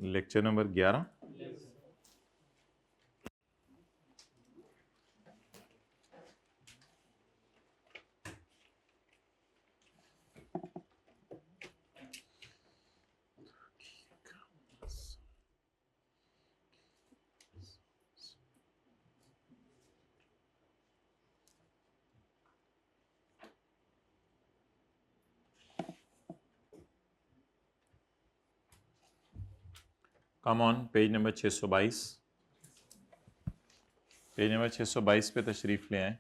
Lecture number 11। Come on, page number 622। Page number 622 पे तशरीफ ले आए।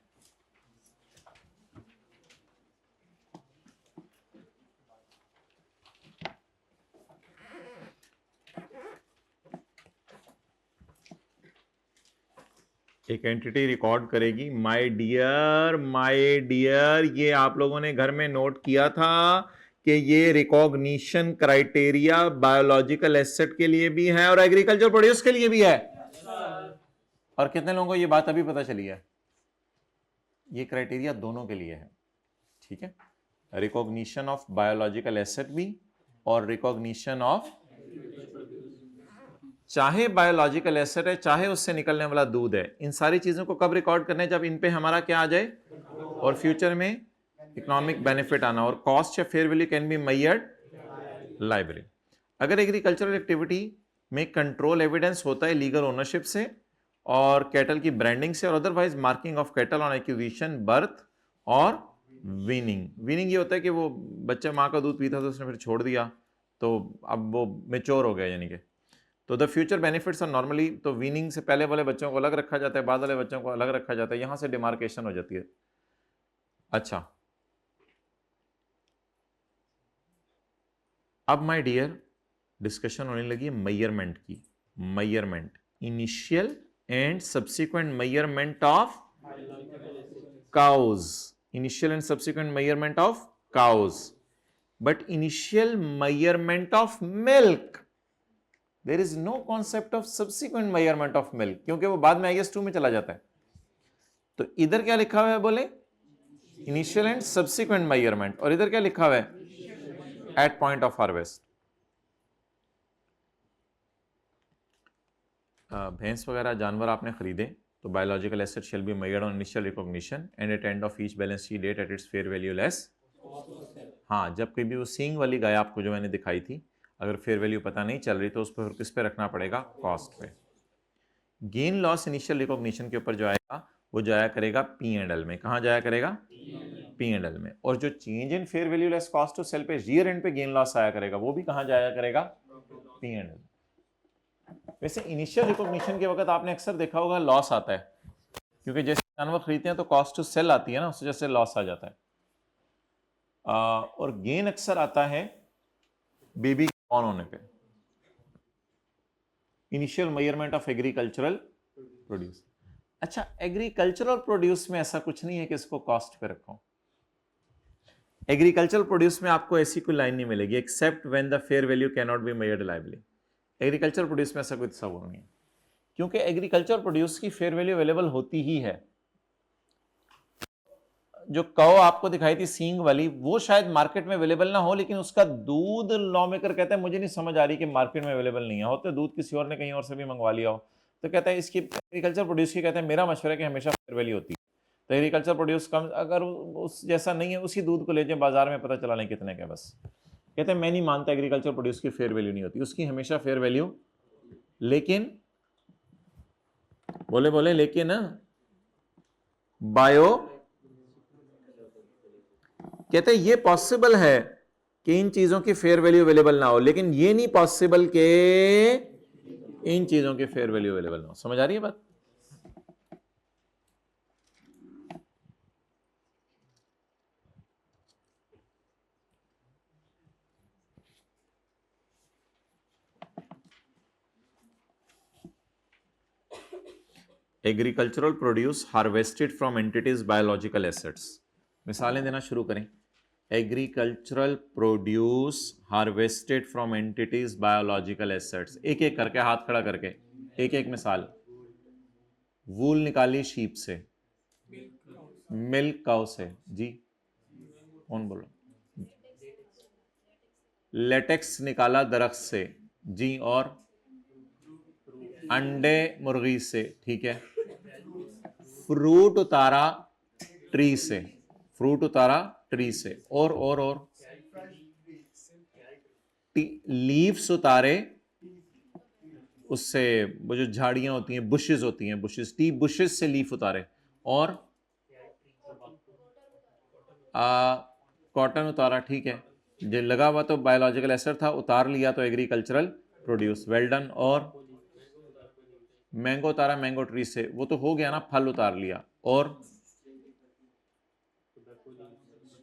एक एंटिटी रिकॉर्ड करेगी माय डियर। ये आप लोगों ने घर में नोट किया था कि ये रिकॉग्निशन क्राइटेरिया बायोलॉजिकल एसेट के लिए भी है और एग्रीकल्चर प्रोड्यूस के लिए भी है। और कितने लोगों को ये बात अभी पता चली है? ये क्राइटेरिया दोनों के लिए है, ठीक है। रिकॉग्निशन ऑफ बायोलॉजिकल एसेट भी और रिकॉग्निशन ऑफ, चाहे बायोलॉजिकल एसेट है चाहे उससे निकलने वाला दूध है, इन सारी चीजों को कब रिकॉर्ड करना है? जब इन पे हमारा क्या आ जाए और फ्यूचर में इकोनॉमिक बेनिफिट आना। और कॉस्ट या fair value can be measured library. अगर एग्रीकल्चरल एक्टिविटी में कंट्रोल एविडेंस होता है लीगल ओनरशिप से और कैटल की ब्रांडिंग से और otherwise marking of cattle on acquisition, birth और वीनिंग ये होता है कि वो बच्चा माँ का दूध पीता था, उसने फिर छोड़ दिया तो अब वो मेच्योर हो गया, यानी कि तो the future benefits are normally, तो वीनिंग से पहले वाले बच्चों को अलग रखा जाता है, बाद वाले बच्चों को अलग रखा जाता है, यहां से डिमार्केशन हो जाती है। अच्छा, अब माय डियर डिस्कशन होने लगी मेजरमेंट की। Measurement, initial and subsequent measurement of cows, initial and subsequent measurement of cows, but initial measurement of milk, there is no concept of subsequent measurement of milk, क्योंकि वो बाद में IS2 में चला जाता है। तो इधर क्या लिखा हुआ है बोले? इनिशियल एंड सब्सिक्वेंट मेजरमेंट, और इधर क्या लिखा हुआ है? At point of harvest. भैंस वगैरह जानवर आपने खरीदे तो biological asset shall be measured on initial recognition and at end of each balance sheet date at its fair value less. हाँ, जब कभी वो सींग वाली गाय आपको जो मैंने दिखाई थी, अगर फेयर वैल्यू पता नहीं चल रही तो उस पर किस पे रखना पड़ेगा? कॉस्ट पे। गेन लॉस इनिशियल रिकॉग्निशन के ऊपर जो आएगा वो जाया करेगा P&L में। कहां जाया करेगा? P&L में। और जो change in fair value less cost to sell पे ईयर एंड पे गेन लॉस आया करेगा, वो भी कहां जाया करेगा? P&L। वैसे इनिशियल रिकॉग्निशन के वक्त आपने अक्सर देखा होगा लॉस आता है, क्योंकि जैसे जानवर खरीदते हैं तो कॉस्ट टू सेल आती है ना, उससे जैसे लॉस आ जाता है। और गेन अक्सर आता है बेबी ऑन होने पे। Initial measurement of agricultural produce. अच्छा, एग्रीकल्चरल प्रोड्यूस में ऐसा कुछ नहीं है कि इसको कॉस्ट पे रखो। एग्रीकल्चरल प्रोड्यूस में आपको ऐसी कोई लाइन नहीं मिलेगी, except when the fair value can not be measured reliably. Agricultural produce में ऐसा कोई तस्वीर नहीं है, क्योंकि एग्रीकल्चर प्रोड्यूस की फेयर वैल्यू अवेलेबल होती ही है। जो कौ आपको दिखाई थी सींग वाली, वो शायद मार्केट में अवेलेबल ना हो, लेकिन उसका दूध लॉ मेकर कहता है मुझे नहीं समझ आ रही कि मार्केट में अवेलेबल नहीं है, होते दूध किसी और ने कहीं और से भी मंगवा लिया हो, तो कहता है इसकी एग्रीकल्चर प्रोड्यूस की, कहता है मेरा मशवरा है कि हमेशा फेयर वैल्यू होती है। तो एग्रीकल्चर प्रोड्यूस कम, अगर उस जैसा नहीं है उसी दूध को ले जाए बाजार में, पता चला नहीं कितने का, बस कहते हैं मैं नहीं मानता एग्रीकल्चर प्रोड्यूस की फेयर वैल्यू नहीं होती, उसकी हमेशा फेयर वैल्यू। लेकिन बोले बोले लेकिन बायो, कहते हैं ये पॉसिबल है कि इन चीजों की फेयर वैल्यू अवेलेबल ना हो, लेकिन ये नहीं पॉसिबल कि इन चीजों की फेयर वैल्यू अवेलेबल ना हो। समझ आ रही है बात? Agricultural produce harvested from entities biological assets. मिसालें देना शुरू करें। Agricultural produce harvested from entities biological assets, एक एक करके हाथ खड़ा करके एक एक मिसाल। वूल निकाली शीप से, मिल्क काउ से, जी कौन बोल रहा? लेटेक्स निकाला दरख्त से, जी, और अंडे मुर्गी से, ठीक है। फ्रूट उतारा ट्री से, फ्रूट उतारा ट्री से, और लीव्स उतारे उससे, वो जो झाड़ियां होती हैं, बुशेस होती हैं, बुशेस, टी बुशेस से लीफ उतारे, और कॉटन उतारा, ठीक है। जो लगा हुआ तो बायोलॉजिकल एसिड था, उतार लिया तो एग्रीकल्चरल प्रोड्यूस, वेल डन। और मैंगो उतारा मैंगो ट्री से, वो तो हो गया ना, फल उतार लिया, और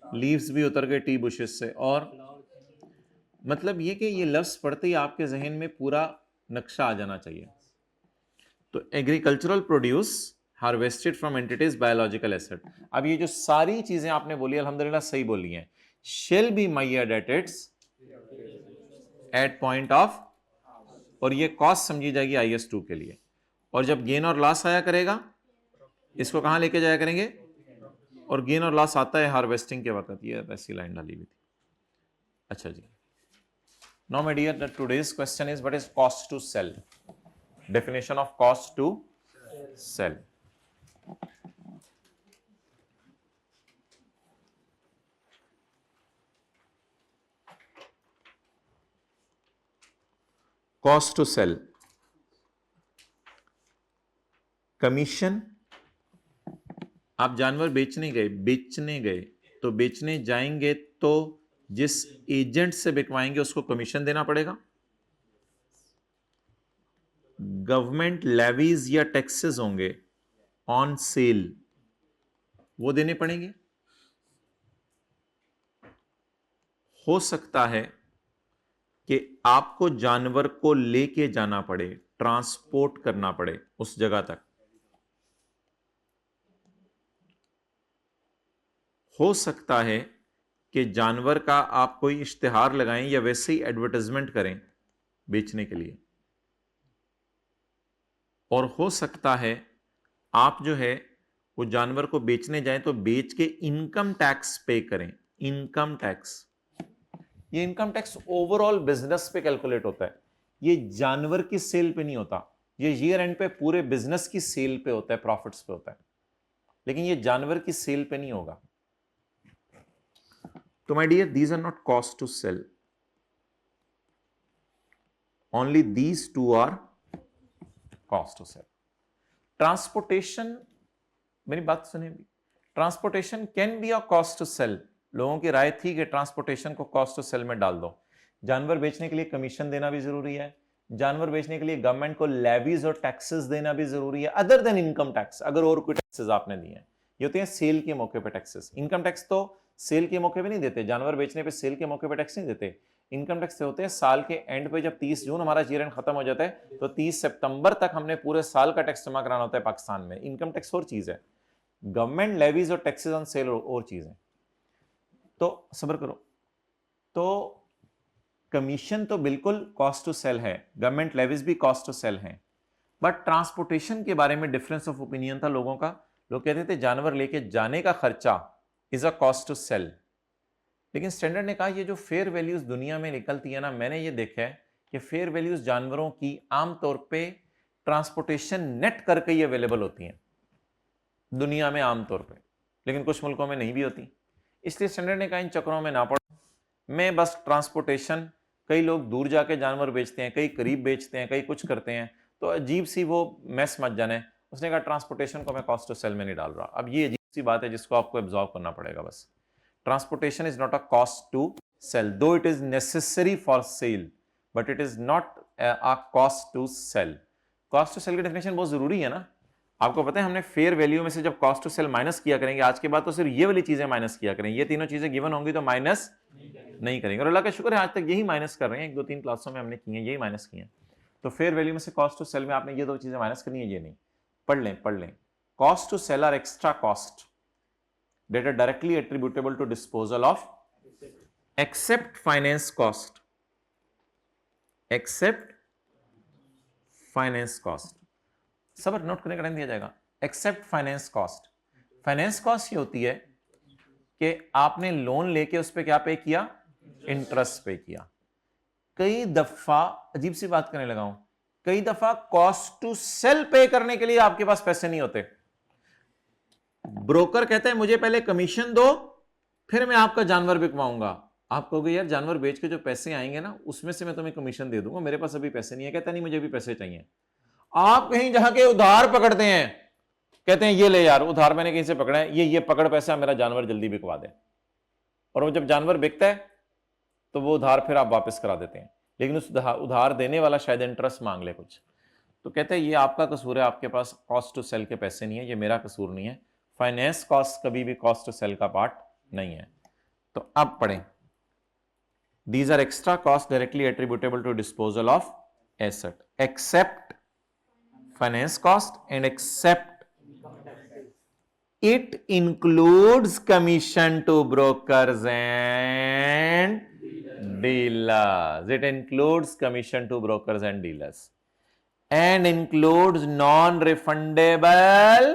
लीव्स भी उतर गए टी बुशेस से। और मतलब ये कि ये लफ्ज पढ़ते ही आपके जहन में पूरा नक्शा आ जाना चाहिए। तो agricultural produce harvested from entities biological acid. अब ये जो सारी चीजें आपने बोली अल्हम्दुलिल्लाह सही बोली हैं। Shall be measured at its at point of, और ये कॉस्ट समझी जाएगी IS2 के लिए। और जब गेन और लॉस आया करेगा, इसको कहां लेके जाया करेंगे, और गेन और लॉस आता है हार्वेस्टिंग के वक्त। ये वैसी लाइन डाली हुई थी। अच्छा जी, now my dear, the today's question is what is cost to sell. Definition of cost to sell. Cost to sell, commission. आप जानवर बेचने गए तो बेचने जाएंगे तो जिस एजेंट से बिकवाएंगे उसको कमीशन देना पड़ेगा। गवर्नमेंट लेवीज या टैक्सेस होंगे ऑन सेल, वो देने पड़ेंगे। हो सकता है कि आपको जानवर को लेके जाना पड़े, ट्रांसपोर्ट करना पड़े उस जगह तक। हो सकता है कि जानवर का आप कोई इश्तिहार लगाएं या वैसे ही एडवर्टाइजमेंट करें बेचने के लिए। और हो सकता है आप जो है वो जानवर को बेचने जाएं तो बेच के इनकम टैक्स पे करें। इनकम टैक्स, ये इनकम टैक्स ओवरऑल बिजनेस पे कैलकुलेट होता है, ये जानवर की सेल पे नहीं होता। ये ईयर एंड पे पूरे बिजनेस की सेल पे होता है, प्रॉफिट्स पे होता है, लेकिन ये जानवर की सेल पे नहीं होगा। तो my dear, these are not cost to sell, only these two are cost to sell. Transportation, मेरी बात सुनिए, transportation can be a cost to sell. लोगों की राय थी कि ट्रांसपोर्टेशन को कॉस्ट टू सेल में डाल दो। जानवर बेचने के लिए कमीशन देना भी जरूरी है, जानवर बेचने के लिए गवर्नमेंट को लेवीज और टैक्सेस देना भी जरूरी है, अदर देन इनकम टैक्स। अगर और कोई टैक्सेस आपने दिए हैं, ये होते हैं सेल के मौके पे टैक्सेस। इनकम टैक्स तो सेल के मौके पे नहीं देते, जानवर बेचने पे सेल के मौके पे टैक्स नहीं देते। इनकम टैक्स से होते हैं साल के एंड पे, जब 30 जून हमारा ईयर एंड खत्म हो जाता है तो 30 सितंबर तक हमने पूरे साल का टैक्स जमा कराना होता है पाकिस्तान में। इनकम टैक्स और चीज है, गवर्नमेंट लेवीज और टैक्सेस ऑन सेल और चीज है। तो सब्र करो। तो कमीशन तो बिल्कुल कॉस्ट टू सेल है, गवर्नमेंट लेवीज भी कॉस्ट टू सेल है, बट ट्रांसपोर्टेशन के बारे में डिफरेंस ऑफ ओपिनियन था लोगों का। लोग कहते थे जानवर लेके जाने का खर्चा is a cost to sell, लेकिन स्टैंडर्ड ने कहा ये जो फेयर वैल्यूज दुनिया में निकलती है ना, मैंने ये देखा है कि फेयर वैल्यूज जानवरों की आमतौर पे ट्रांसपोर्टेशन नेट करके ही अवेलेबल होती हैं दुनिया में आमतौर पे, लेकिन कुछ मुल्कों में नहीं भी होती। इसलिए स्टैंडर्ड ने कहा इन चक्रों में ना पड़ो, मैं बस ट्रांसपोर्टेशन, कई लोग दूर जाके जानवर बेचते हैं, कई करीब बेचते हैं, कई कुछ करते हैं, तो अजीब सी वो मैस मत जाने। उसने कहा ट्रांसपोर्टेशन को मैं कॉस्ट टू सेल में नहीं डाल रहा। अब ये अजीब सी बात है जिसको आपको एब्जॉर्व करना पड़ेगा बस। Transportation is not a cost to sell, though it is necessary for sell, but it is not a cost to sell. Cost to sell की डेफिनेशन बहुत जरूरी है ना। आपको पता है हमने फेयर वैल्यू में से जब कॉस्ट टू सेल माइनस किया करेंगे आज के बाद, तो सिर्फ ये वाली चीजें माइनस किया करेंगे, ये तीनों चीजें गिवन होंगी तो माइनस नहीं करेंगे। और अल्लाह का शुक्र है आज तक यही माइनस कर रहे हैं, 1 2 3 क्लासों में हमने की है, यही माइनस किए हैं। तो फेयर वैल्यू में से कॉस्ट टू सेल में आपने ये दो चीजें माइनस करनी है, ये नहीं। पढ़ लें। Cost to sell are extra cost that are directly attributable to disposal of, except finance cost, except finance cost। सब नोट करने का टाइम दिया जाएगा। Except finance cost, finance cost ये होती है कि आपने लोन लेके उस पर क्या पे किया, इंटरेस्ट पे किया। कई दफा अजीब सी बात करने लगा हूं, कई दफा कॉस्ट टू सेल पे करने के लिए आपके पास पैसे नहीं होते। ब्रोकर कहते हैं मुझे पहले कमीशन दो, फिर मैं आपका जानवर बिकवाऊंगा। आप कहोगे यार जानवर बेच के जो पैसे आएंगे ना उसमें से मैं तुम्हें कमीशन दे दूंगा, मेरे पास अभी पैसे नहीं है। कहता नहीं मुझे भी पैसे चाहिए। आप कहीं जाके उधार पकड़ते हैं, कहते हैं ये ले यार उधार मैंने कहीं से पकड़ा है, ये पकड़ पैसा, मेरा जानवर जल्दी बिकवा दे। और वो जब जानवर बिकता है तो वो उधार फिर आप वापस करा देते हैं, लेकिन उस उधार देने वाला शायद इंटरेस्ट मांग ले कुछ। तो कहते हैं ये आपका कसूर है, आपके पास कॉस्ट टू सेल के पैसे नहीं है, ये मेरा कसूर नहीं है। फाइनेंस कॉस्ट कभी भी कॉस्ट टू सेल का पार्ट नहीं है। तो अब पढ़ें, these are extra cost directly attributable to disposal of asset except finance cost and except it includes commission to brokers and dealers. It includes commission to brokers and dealers and includes non-refundable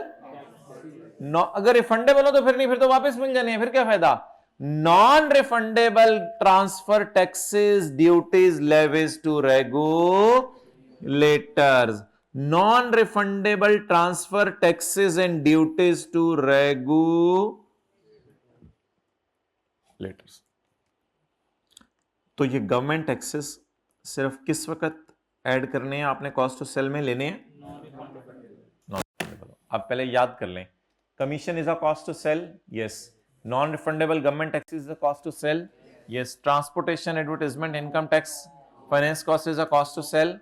अगर refundable हो तो फिर नहीं, फिर तो वापस मिल जाने हैं, फिर क्या फायदा। Non refundable transfer taxes duties levies to regulators, non-refundable transfer taxes and duties to regulators। तो ये गवर्नमेंट टैक्सेस सिर्फ किस वक्त ऐड करने हैं आपने कॉस्ट टू सेल में लेने हैं? Non refundable. आप पहले याद कर लें, commission is a cost to sell, yes. Non refundable government taxes is a cost to sell, yes. Transportation, advertisement, income tax, finance cost is a cost to sell,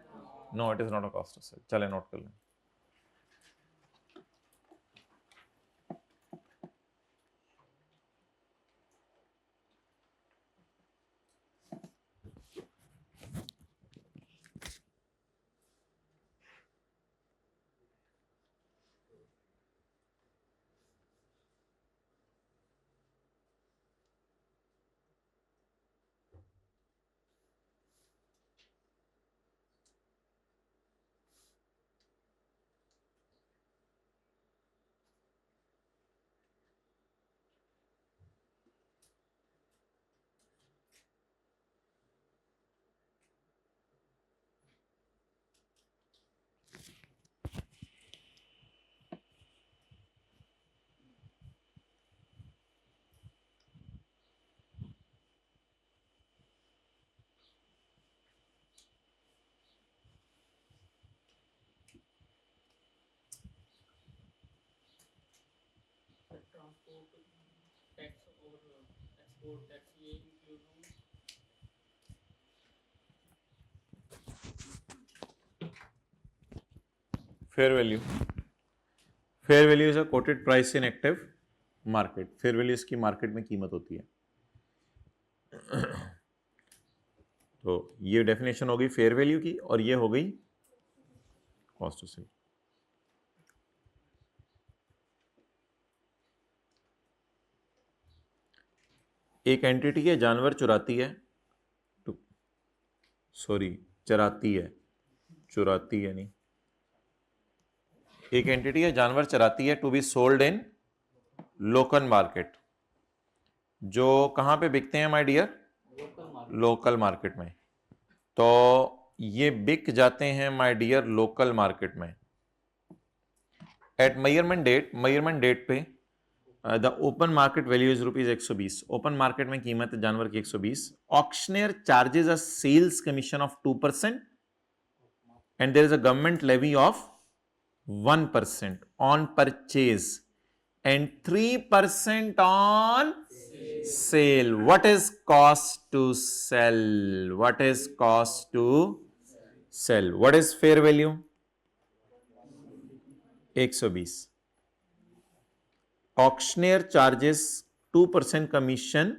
no it is not a cost to sell. चले note कर लें। Fair value, fair value is a quoted price in active market. Fair value इसकी market में कीमत होती है। तो ये डेफिनेशन हो गई फेयर वैल्यू की, और ये हो गई कॉस्ट टू सेल। एक एंटिटी है जानवर चुराती है, चराती है, चुराती है नहीं, एक एंटिटी है जानवर चराती है to be sold in local market. जो कहां पे बिकते हैं माय डियर? लोकल मार्केट में। तो ये बिक जाते हैं माय डियर लोकल मार्केट में। एट मेजरमेंट डेट पे the open market value is rupees 120। Open market में कीमत है जानवर की 120। Auctioneer charges a sales commission of 2% and there is a government levy of 1% on purchase and 3% on sale. What is cost to sell? What is cost to sell? What is fair value? 120. Auctioneer charges 2% commission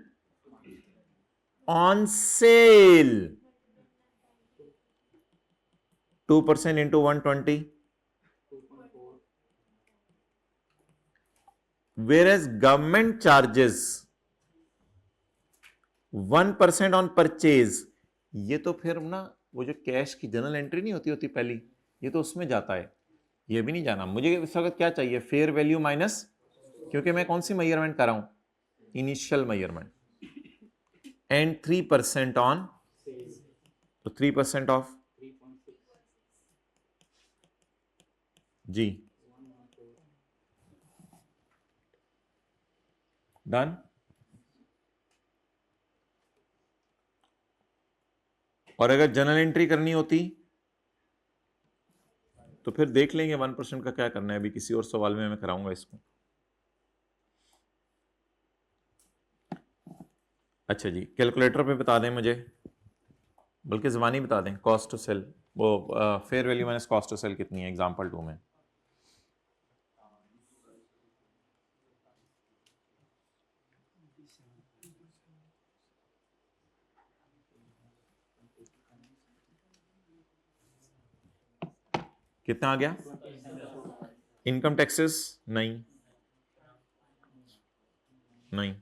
on sale. 2% into 120. Whereas government charges 1% on purchase। ये तो फिर ना वो जो cash की general entry नहीं होती पहली, ये तो उसमें जाता है। ये भी नहीं जाना मुझे इस वक्त। क्या चाहिए? फेयर वैल्यू माइनस, क्योंकि मैं कौन सी मेजरमेंट कर रहा हूं? Initial measurement. एंड 3% ऑन, तो 3% ऑफ जी डन। और अगर जनरल एंट्री करनी होती तो फिर देख लेंगे 1% का क्या करना है, अभी किसी और सवाल में मैं कराऊंगा इसको। अच्छा जी, कैलकुलेटर पे बता दें मुझे, बल्कि ज़बानी बता दें, कॉस्ट टू सेल, वो fair value minus cost to sell कितनी है एग्जांपल 2 में। कितना आ गया? इनकम टैक्सेस नहीं, नहीं,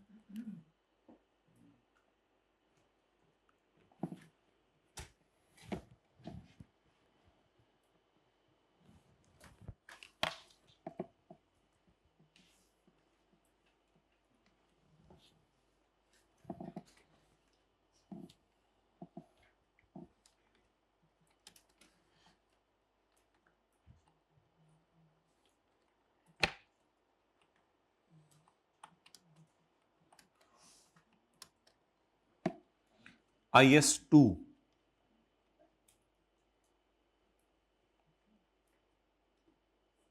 IS2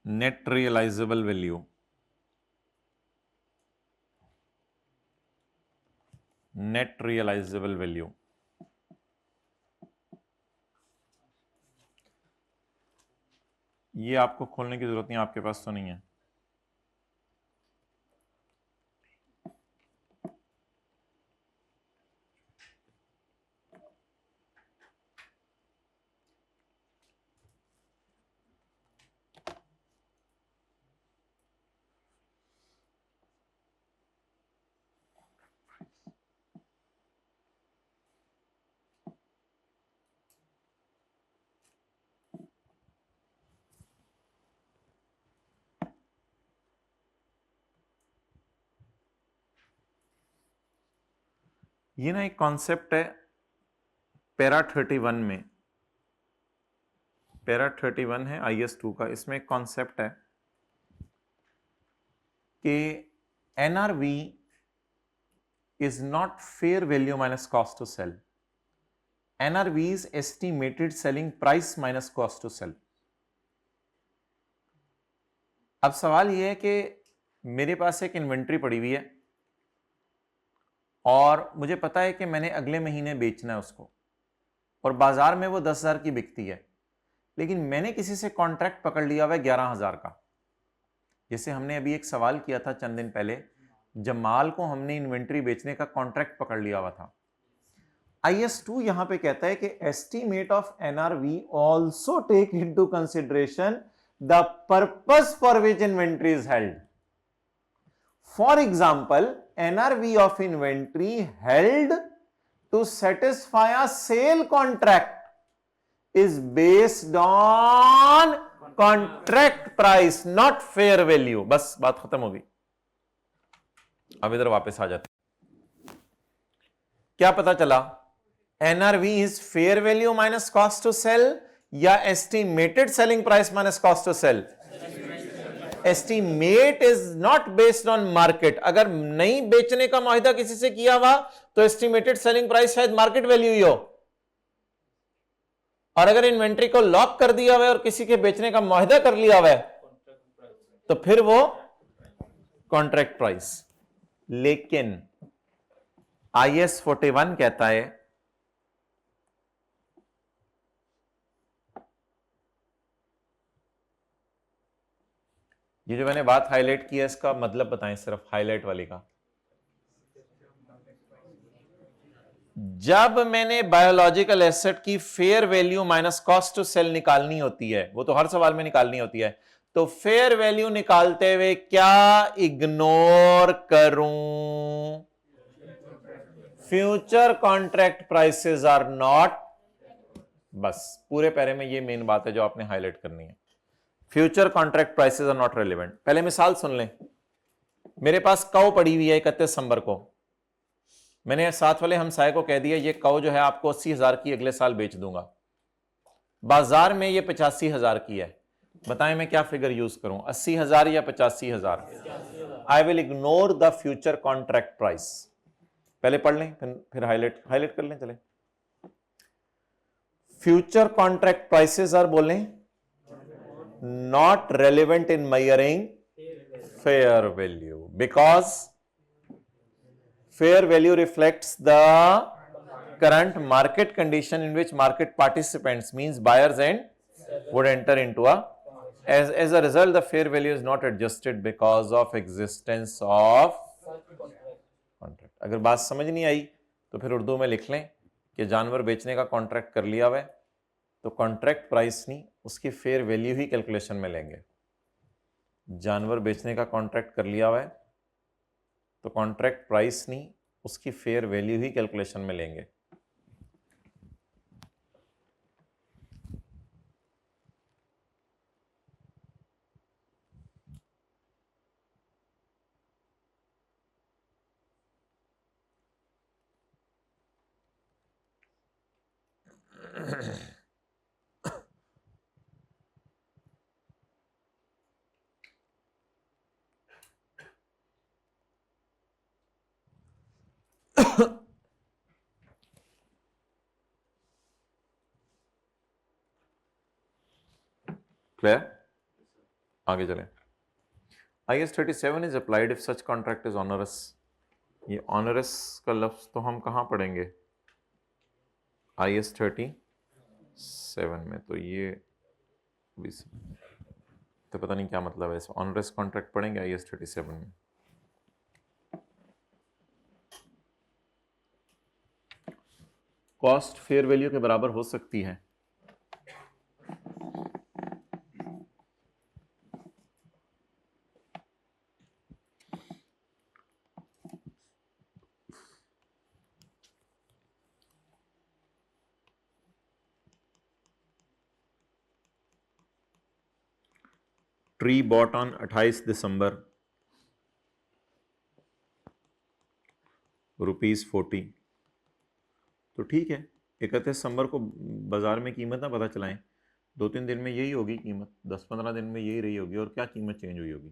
net realisable value, net realisable value, ये आपको खोलने की जरूरत नहीं, आपके पास तो नहीं है। ये ना एक कॉन्सेप्ट है पैरा 31 में, पैरा 31 है IS2 का, इसमें एक कॉन्सेप्ट है कि NRV is not fair value minus cost to sell. NRV is estimated selling price minus cost to sell. अब सवाल यह है कि मेरे पास एक इन्वेंट्री पड़ी हुई है और मुझे पता है कि मैंने अगले महीने बेचना है उसको, और बाजार में वो 10,000 की बिकती है, लेकिन मैंने किसी से कॉन्ट्रैक्ट पकड़ लिया हुआ है 11,000 का। जैसे हमने अभी एक सवाल किया था चंद दिन पहले, जमाल को हमने इन्वेंट्री बेचने का कॉन्ट्रैक्ट पकड़ लिया हुआ था। IS2 यहां पे कहता है कि estimate of NRV also take into consideration the purpose for which inventory is held. For example, NRV of inventory held to satisfy a sale contract is based on contract price, not fair value। बस बात खत्म होगी। अब इधर वापस आ जाते, क्या पता चला? NRV is fair value minus cost to sell या estimated selling price minus cost to sell? Estimate is not based on market. अगर नहीं बेचने का मुआहिदा किसी से किया हुआ तो एस्टीमेटेड सेलिंग प्राइस शायद मार्केट वैल्यू ही हो, और अगर इन्वेंट्री को लॉक कर दिया हुआ है और किसी के बेचने का मुआहिदा कर लिया हुआ है तो फिर वो कॉन्ट्रैक्ट प्राइस। लेकिन IS 41 कहता है ये जो मैंने बात हाईलाइट की है इसका मतलब बताएं, सिर्फ हाईलाइट वाली का। जब मैंने बायोलॉजिकल एसेट की fair value minus cost to sell निकालनी होती है, वो तो हर सवाल में निकालनी होती है, तो फेयर वैल्यू निकालते हुए क्या इग्नोर करूं? Future contract prices are not. बस पूरे पैरे में ये मेन बात है जो आपने हाईलाइट करनी है। Future contract prices are not relevant. पहले मिसाल सुन लें, मेरे पास कौ पड़ी हुई है 31 दिसंबर को, मैंने साथ वाले हमसाये को कह दिया ये कौ जो है आपको 80,000 की अगले साल बेच दूंगा, बाजार में ये 85,000 की है। बताएं मैं क्या फिगर यूज करूं, 80,000 या 85,000? I will ignore the future contract price. पहले पढ़ लें फिर हाईलाइट कर लें। चले, फ्यूचर कॉन्ट्रैक्ट प्राइसेस आर बोलें not relevant in measuring fair value because fair value reflects the current market condition in which market participants, means buyers and would enter into a, as a result the fair value is not adjusted because of existence of contract। अगर बात समझ नहीं आई तो फिर उर्दू में लिख लें कि जानवर बेचने का कॉन्ट्रैक्ट कर लिया हुआ है तो कॉन्ट्रैक्ट प्राइस नहीं, उसकी फेयर वैल्यू ही कैलकुलेशन में लेंगे। जानवर बेचने का कॉन्ट्रैक्ट कर लिया हुआ है तो कॉन्ट्रैक्ट प्राइस नहीं, उसकी फेयर वैल्यू ही कैलकुलेशन में लेंगे। क्लियर? आगे चलें। IS 37 is applied if such contract is onerous. ये ऑनरस का लफ्ज तो हम कहां पढ़ेंगे? IS 37 में। तो ये तो पता नहीं क्या मतलब है, ऑनरस कॉन्ट्रैक्ट पढ़ेंगे IS 37 में। कॉस्ट फेयर वैल्यू के बराबर हो सकती है। ट्री बॉट ऑन 28 दिसंबर ₹40। तो ठीक है, 31 दिसंबर को बाजार में कीमत ना पता चलाएं, 2-3 दिन में यही होगी कीमत, 10-15 दिन में यही रही होगी, और क्या कीमत चेंज हुई होगी।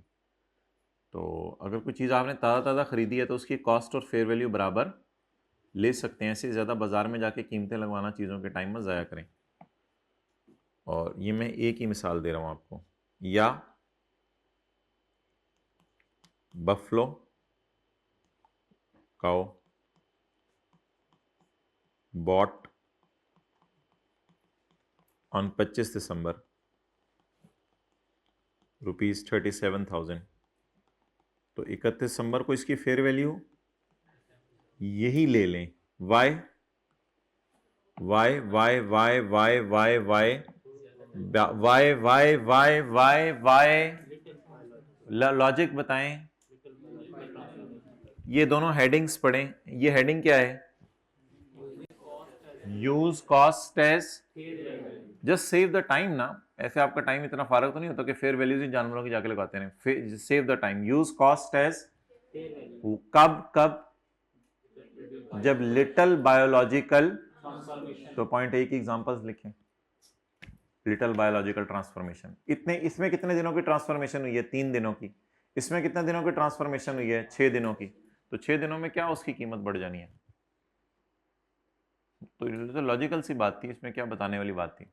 तो अगर कोई चीज़ आपने ताज़ा ख़रीदी है तो उसकी कॉस्ट और फेयर वैल्यू बराबर ले सकते हैं। ऐसे ज़्यादा बाजार में जाके कीमतें लगवाना चीज़ों के टाइम में ज़ाया करें। और ये मैं एक ही मिसाल दे रहा हूँ आपको। या बफलो काओ बॉट ऑन 25 दिसंबर ₹37,000। तो 31 दिसंबर को इसकी फेयर वैल्यू यही ले लें। Why why why why why why why why why why why why logic बताएं। ये दोनों हेडिंग्स पढ़ें। ये हेडिंग क्या है? Use cost as, just save the time ना। ऐसे आपका टाइम इतना फारग तो नहीं होता कि फेयर वैल्यूज इन जानवरों की जाके लगाते हैं। Save the time, use cost as कब कब? जब लिटल बायोलॉजिकल, तो पॉइंट ए की एग्जांपल्स लिखें। लिटल बायोलॉजिकल ट्रांसफॉर्मेशन, इतने, इसमें कितने दिनों की ट्रांसफॉर्मेशन हुई है? 3 दिनों की। इसमें कितने दिनों की ट्रांसफॉर्मेशन हुई है? 6 दिनों की। तो 6 दिनों में क्या उसकी कीमत बढ़ जानी है? तो ये तो लॉजिकल सी बात थी, इसमें क्या बताने वाली बात थी?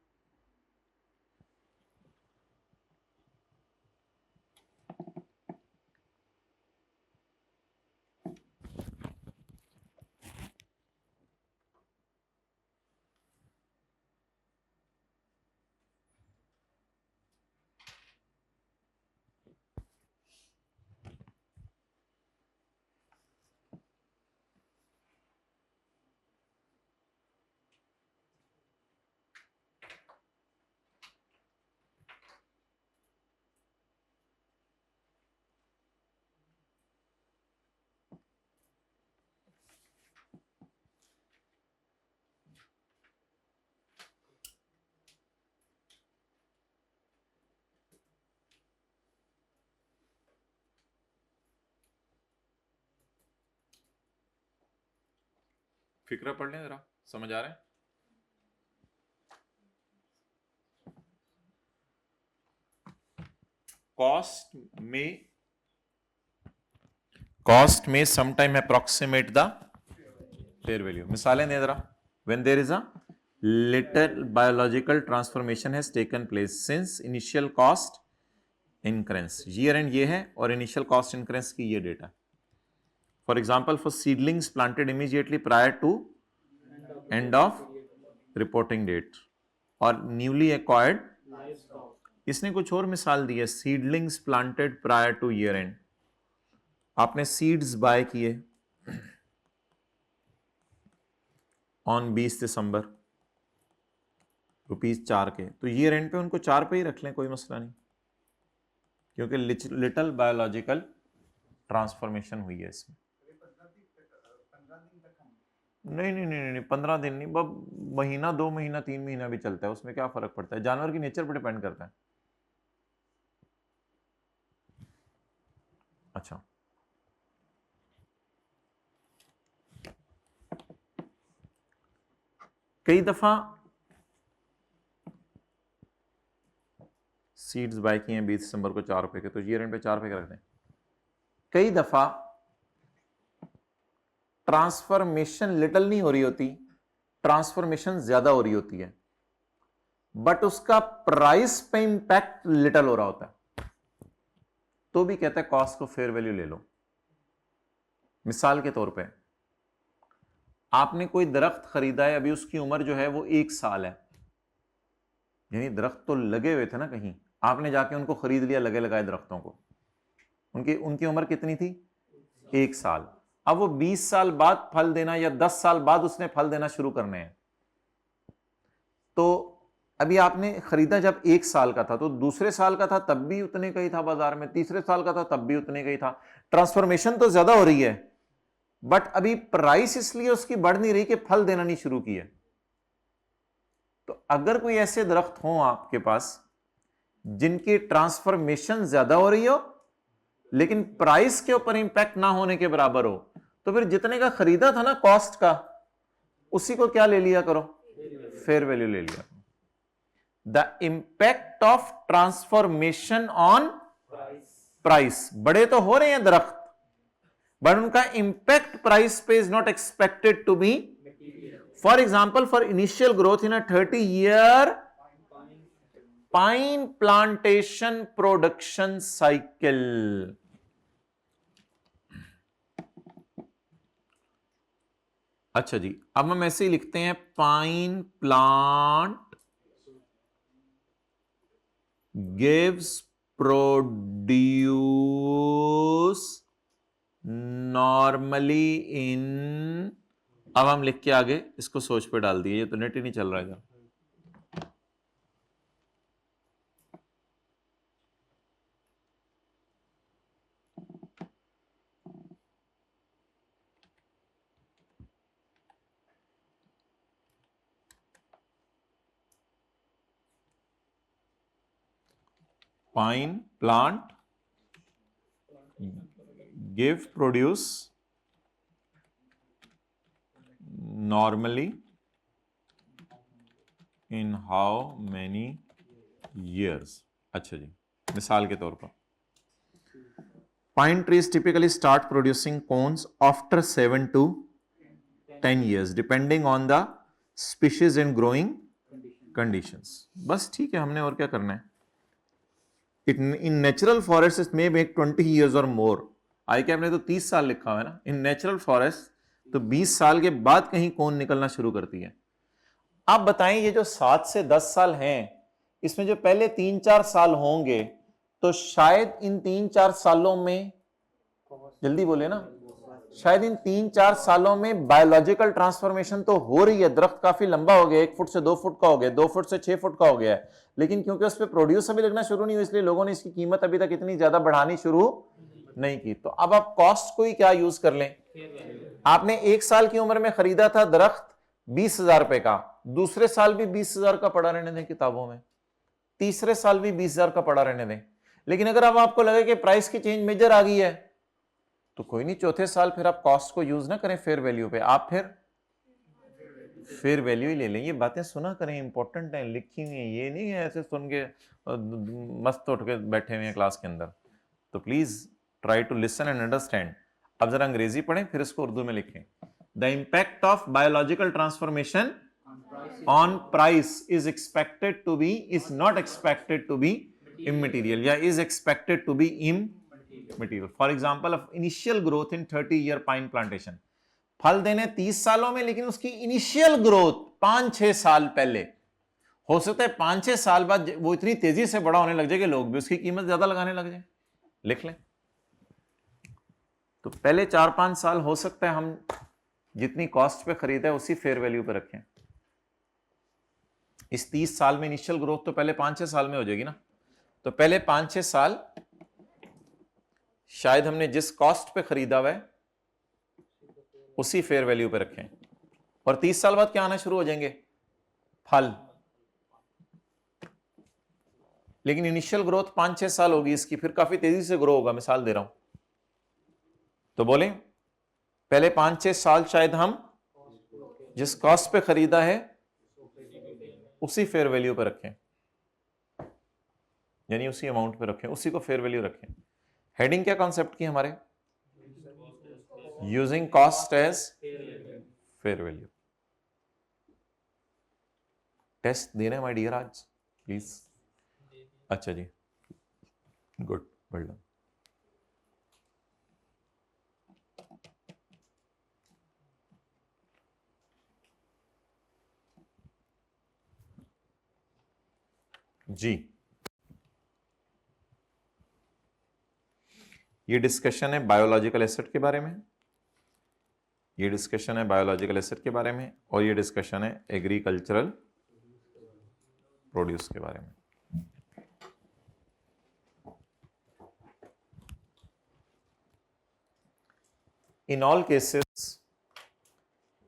फिक्रा पढ़ लें जरा, समझ आ रहा है? कॉस्ट में sometime approximate the fair value. मिसालें दे जरा। When there is a little biological transformation has taken place since initial cost incurrence, year end ये है और इनिशियल कॉस्ट इंक्रेंस की ये data. For example for seedlings planted immediately prior to end of reporting date और newly acquired. इसने कुछ और मिसाल दी है, seedlings planted prior to year end. आपने सीड्स बाय किए ऑन 20 दिसंबर ₹4 के, तो ईयर एंड पे उनको 4 पे ही रख लें, कोई मसला नहीं, क्योंकि लिटिल बायोलॉजिकल ट्रांसफॉर्मेशन हुई है इसमें। नहीं नहीं नहीं नहीं 15 दिन नहीं, महीना 2 महीना 3 महीना भी चलता है, उसमें क्या फर्क पड़ता है, जानवर की नेचर पर डिपेंड करता है। अच्छा, कई दफा सीड्स बाय किए हैं 20 दिसंबर को ₹4 के, तो ईयर एंड पे ₹4 के रख दें। कई दफा ट्रांसफॉर्मेशन लिटिल नहीं हो रही होती, ट्रांसफॉर्मेशन ज्यादा हो रही होती है, बट उसका प्राइस पे इंपैक्ट लिटिल हो रहा होता है, तो भी कहता है कॉस्ट को फेयर वैल्यू ले लो। मिसाल के तौर पे आपने कोई दरख्त खरीदा है, अभी उसकी उम्र जो है वो 1 साल है, यानी दरख्त तो लगे हुए थे ना कहीं, आपने जाके उनको खरीद लिया, लगे लगाए दरख्तों को, उनकी उम्र कितनी थी? 1 साल। अब वो 20 साल बाद फल देना या 10 साल बाद उसने फल देना शुरू करने हैं, तो अभी आपने खरीदा जब 1 साल का था, तो दूसरे साल का था तब भी उतने का ही था बाजार में, तीसरे साल का था तब भी उतने का ही था। ट्रांसफॉर्मेशन तो ज्यादा हो रही है, बट अभी प्राइस इसलिए उसकी बढ़ नहीं रही कि फल देना नहीं शुरू किया। तो अगर कोई ऐसे दरख्त हो आपके पास जिनकी ट्रांसफॉर्मेशन ज्यादा हो रही हो लेकिन प्राइस के ऊपर इंपैक्ट ना होने के बराबर हो, तो फिर जितने का खरीदा था ना कॉस्ट का, उसी को क्या ले लिया करो? फेयर वैल्यू ले लिया। The impact of transformation on price, बड़े तो हो रहे हैं दरख्त, बट उनका इंपैक्ट प्राइस पे is not expected to be. For example, for initial growth in a 30-year pine plantation production cycle. अच्छा जी, अब हम ऐसे ही लिखते हैं, pine plant gives produce normally in, अब हम लिख के आगे इसको सोच पे डाल दिए, ये तो नेट ही नहीं चल रहा है। Pine plant give produce normally in how many years. अच्छा जी, मिसाल के तौर पर pine trees typically start producing cones after 7 to 10 years depending on the species and growing conditions. बस ठीक है, हमने और क्या करना है। In natural forest it may make 20 years और मोर। ICAP ने तो 30 साल लिखा हुआ है ना, इन नेचुरल फॉरेस्ट तो 20 साल के बाद कहीं कोन निकलना शुरू करती है। आप बताएं, ये जो 7 से 10 साल हैं, इसमें जो पहले 3-4 साल होंगे, तो शायद इन 3-4 सालों में, जल्दी बोले ना, शायद इन 3-4 सालों में बायोलॉजिकल ट्रांसफॉर्मेशन तो हो रही है, दरख्त काफी लंबा हो गया, 1 फुट से 2 फुट का हो गया, 2 फुट से 6 फुट का हो गया है, लेकिन क्योंकि उस पर प्रोड्यूस अभी लगना शुरू नहीं हुआ, इसलिए लोगों ने इसकी कीमत अभी तक इतनी ज्यादा बढ़ानी शुरू नहीं की। तो अब आप कॉस्ट को ही क्या यूज कर लें, आपने 1 साल की उम्र में खरीदा था दरख्त 20,000 रुपए का, दूसरे साल भी 20,000 का पड़ा रहने दें किताबों में, तीसरे साल भी 20,000 का पड़ा रहने दें। लेकिन अगर अब आपको लगे कि प्राइस की चेंज मेजर आ गई है, तो कोई नहीं, चौथे साल फिर आप कॉस्ट को यूज ना करें फेयर वैल्यू पे, आप फिर फेयर वैल्यू ही ले लें। ये बातें सुना करें, इंपॉर्टेंट है, लिखी हुई है, ये नहीं है ऐसे सुन के मस्त उठ के बैठे हुए हैं क्लास के अंदर। तो please try to listen and understand. अब जरा अंग्रेजी पढ़ें फिर इसको उर्दू में लिखें। The impact of biological transformation on price is expected to be, is not expected to be immaterial, या is expected to be immaterial. For example of initial growth in 30-year pine plantation, फल देने 30 सालों में, लेकिन उसकी initial growth 5-6 साल पहले, हो सकता है 5-6 साल बाद वो इतनी तेजी से बड़ा होने लग जाए कि लोग भी उसकी कीमत ज्यादा लगाने लग जाए। लिख लें। तो पहले 4-5 साल हो सकता है हम जितनी कॉस्ट पे खरीदा है उसी फेयर वैल्यू पे रखें। इस 30 साल में इनिशियल ग्रोथ तो पहले 5-6 साल में हो जाएगी ना, तो पहले 5-6 साल शायद हमने जिस कॉस्ट पे खरीदा हुआ है उसी फेयर वैल्यू पे रखें, और 30 साल बाद क्या आना शुरू हो जाएंगे? फल। लेकिन इनिशियल ग्रोथ 5-6 साल होगी इसकी, फिर काफी तेजी से ग्रो होगा, मिसाल दे रहा हूं। तो बोले पहले 5-6 साल शायद हम जिस कॉस्ट पे खरीदा है उसी फेयर वैल्यू पे रखें, यानी उसी अमाउंट पे रखें, उसी को फेयर वैल्यू रखें। हेडिंग क्या कॉन्सेप्ट की हमारे? Using cost as fair value. Test देना है माय डियर आज प्लीज? अच्छा जी, गुड, वेल डन। जी, ये डिस्कशन है बायोलॉजिकल एसेट के बारे में, ये डिस्कशन है बायोलॉजिकल एसेट के बारे में, और ये डिस्कशन है एग्रीकल्चरल प्रोड्यूस के बारे में। In all cases,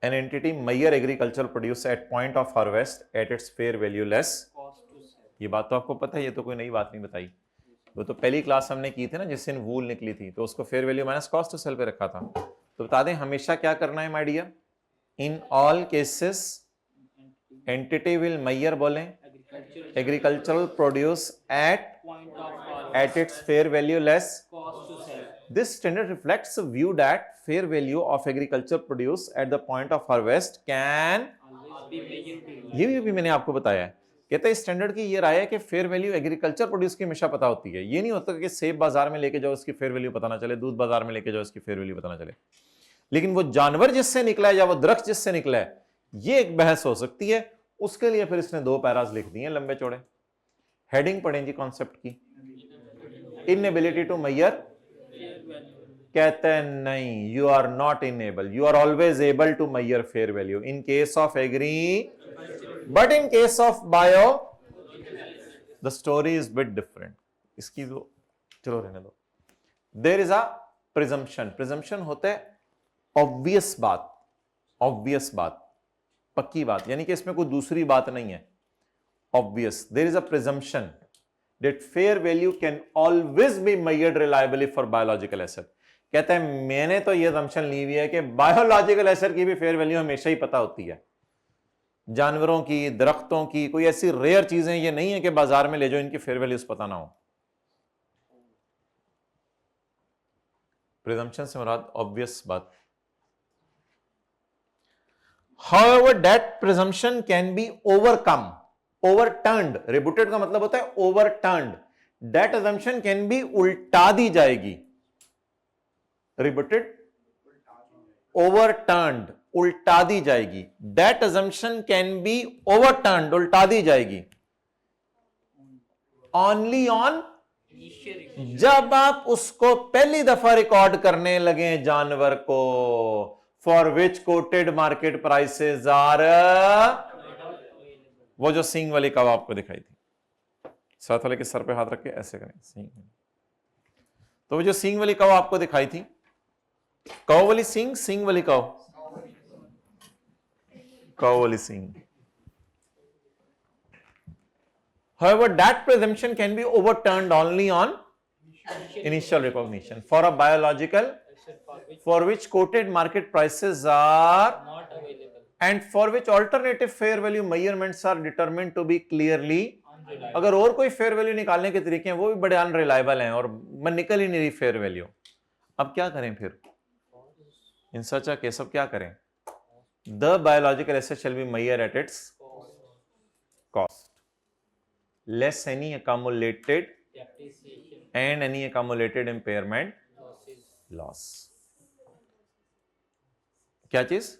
an entity measure agricultural produce at point of harvest at its fair value less cost to sell। ये बात तो आपको पता है, ये तो कोई नई बात नहीं बताई, वो तो पहली क्लास हमने की थी ना जिस दिन वूल निकली थी, तो उसको fair value minus cost to sell पे रखा था। तो बता दें हमेशा क्या करना है my dear? In all cases entity will measure, बोलें, agricultural produce at its fair value less cost to sell। This standard reflects a view that fair value of agricultural produce at the point of harvest can ये भी मैंने आपको बताया है। कहता है standard की ये राय है कि फेयर वैल्यू एग्रीकल्चर प्रोड्यूस की हमेशा पता होती है। ये नहीं होता कि सेब बाजार में लेके जाओ उसकी फेयर वैल्यू पता ना चले, दूध बाजार में लेके जाओ उसकी फेयर वैल्यू पता ना चले, लेकिन वो जानवर जिससे निकला है या वो दरख्त जिससे निकला है, ये एक बहस हो सकती है। उसके लिए फिर इसने 2 पैराज लिख दिए लंबे चौड़े। हेडिंग पढ़ें जी कॉन्सेप्ट की। इनएबिलिटी टू मेजर, कहते हैं नहीं, you are not enable, you are always able to measure fair value in case of agri, but in case of bio the story is bit different. इसकी तो चलो रहने दो। There is a presumption, presumption होता है obvious बात, obvious बात, पक्की बात, यानी कि इसमें कोई दूसरी बात नहीं है, obvious. There is a presumption that fair value can always be measured reliably for biological asset। कहते हैं मैंने तो ये assumption ली हुई है कि बायोलॉजिकल एसेट की भी फेयर वैल्यू हमेशा ही पता होती है। जानवरों की, दरख्तों की, कोई ऐसी रेयर चीजें ये नहीं है कि बाजार में ले जाओ इनकी फेयर वैल्यूज पता ना हो। प्रिजम्पशन से मुराद ऑब्वियस बात। However, that presumption can be overcome, overturned, rebutted का मतलब होता है overturned, that assumption can be उल्टा दी जाएगी, rebutted, overturned, उल्टा दी जाएगी, that assumption can be overturned, उल्टा दी जाएगी only on, जब आप उसको पहली दफा रिकॉर्ड करने लगे जानवर को, for which quoted market prices are, वो जो सींग वाली कौ आपको दिखाई थी, साथ वाले के सर पे हाथ रख के ऐसे करें सींग, तो वो जो सींग वाली कौ आपको दिखाई थी, कौ वाली सींग, सींग वाली कौ, कौ वाली सींग। However, that presumption can be overturned only on initial recognition for a biological for which quoted market prices are and for which alternative fair value measurements are determined to be clearly, अगर और कोई fair value निकालने के तरीके हैं वो भी बड़े अनरिलायबल हैं और निकल ही नहीं रही फेयर वैल्यू। अब क्या करें फिर इन सच अ केस? अब क्या करें? The biological asset shall be measured at its cost less any accumulated and any accumulated impairment loss। क्या चीज?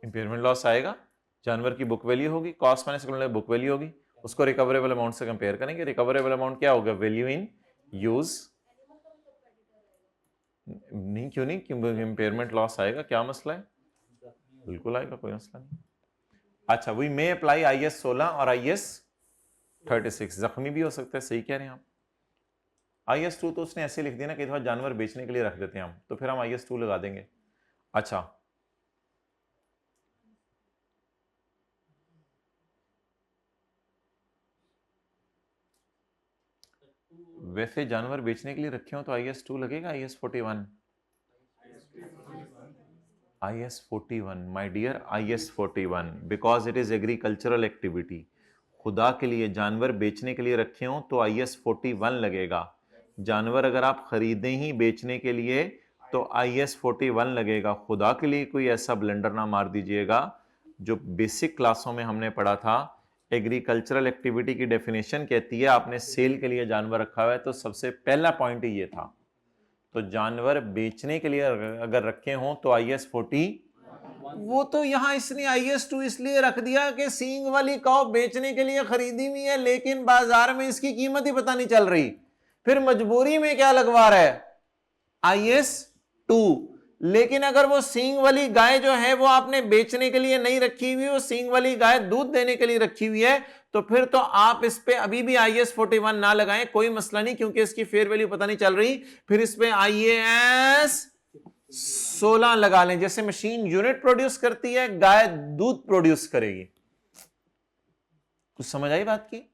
इंपेयरमेंट लॉस आएगा, जानवर की बुक वैल्यू होगी, कॉस्ट माइनस बुक वैल्यू होगी, उसको रिकवरेबल अमाउंट से कंपेयर करेंगे। रिकवरेबल अमाउंट क्या होगा? Value in use. नहीं, क्यों नहीं? क्यों इंपेयरमेंट लॉस आएगा? क्या मसला है? बिल्कुल आएगा, कोई मसला नहीं। अच्छा, वी मे अप्लाई IS 16 और IS 36। जख्मी भी हो सकता है, सही कह रहे हैं आप। IS 2 तो उसने ऐसे लिख दिया ना कि जानवर बेचने के लिए रख देते हैं हम, तो फिर हम IS 2 लगा देंगे। अच्छा, वैसे जानवर बेचने के लिए रखे हो तो IS 2 लगेगा, IS 41? IS 41, my dear, IS 41 because it is agricultural activity. खुदा के लिए जानवर बेचने के लिए रखे हो तो IS 41 लगेगा। जानवर अगर आप खरीदें ही बेचने के लिए तो IS 41 लगेगा। खुदा के लिए कोई ऐसा ब्लेंडर ना मार दीजिएगा। जो बेसिक क्लासों में हमने पढ़ा था, एग्रीकल्चरल एक्टिविटी की डेफिनेशन कहती है आपने सेल के लिए जानवर रखा हुआ है, तो सबसे पहला पॉइंट ही ये था। तो जानवर बेचने के लिए अगर रखे हों तो IS 40, वो तो यहां इसने IS 2 इसलिए रख दिया कि सींग वाली काऊ बेचने के लिए खरीदी हुई है, लेकिन बाजार में इसकी कीमत ही पता नहीं चल रही, फिर मजबूरी में क्या लगवा रहा है? IS 2। लेकिन अगर वो सींग वाली गाय जो है वो आपने बेचने के लिए नहीं रखी हुई, वो सींग वाली गाय दूध देने के लिए रखी हुई है, तो फिर तो आप इस पे अभी भी IS 41 ना लगाएं, कोई मसला नहीं, क्योंकि इसकी फेयर वैल्यू पता नहीं चल रही। फिर इस पे IAS 16 लगा लें। जैसे मशीन यूनिट प्रोड्यूस करती है, गाय दूध प्रोड्यूस करेगी। कुछ समझ आई बात की?